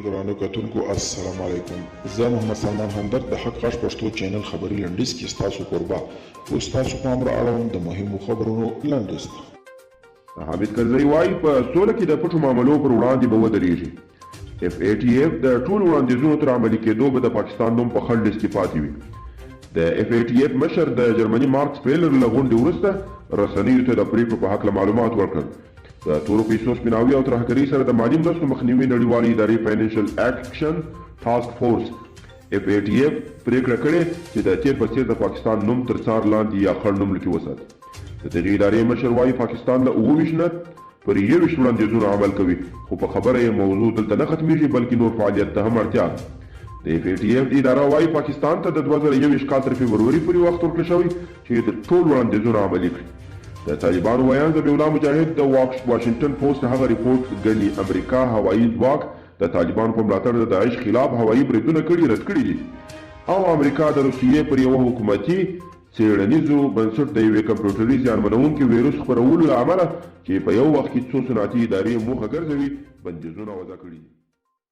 درانو کتونکو السلام علیکم. زه محمد سلمان همدرد د حق غږ پښتو چینل خبري لنډیز کې ستاسو کوربه اوس تاسو پام را اړوم د مهمو خبرونو لنډیز ته. حامد کرزی وایي په سوله کې د پټو معاملو پر وړاندې به ودرېږي. FATF د ټولو وړاندیزونو تر عملي کېدو به د پاکستان نوم په خړ لیست کې پاتې وي. د FATF مشر د جرمني مارکس پیلر له غونډې وروسته رسنیو ته د پرېکړو په هکله معلومات ورکړل. د تورو پیسو سپیناوي او ترهګرۍ سره د مالي مرستو مخنیوي نړیوالې ادارې فاینانشل اکشن ټاسک فورس FATF پرېکړه کړې چې د تیر په څېر د پاکستان نوم تر څار لاندې یا خړ نوم کې وساتي. د دغې ادارې مشر وایي پاکستان له 29 نه پر 21 وړاندیزونو عمل کوي، خو په خبره یې موضوع دلته نه ختمیږي بلکې نور فعالیت ته هم اړتیا ده. د FATF اداره وایي پاکستان ته د 2021 کال تر فبروري پورې وخت ورکړل شوی چې د ټول وړاندیزونو عملي کړي. د طالبانو ویاند ذبیح الله مجاهد د واشنگټن پوسټ هغه ریپورټ ګڼي امریکا هوایي ځواک د طالبانو په ملاتړ د داعش خلاف هوایي بریدونه رد کړي دي او امریکا د روسیې پر یوه حکومتي څېړنیزو بنسټ د یوې کمپیوټري زیانمنونکي ویروس خپرولو له امله چې په یو وخت کې څو صنعتي ادارې موخه ګرځوي بندیزونه وضع کړي دي.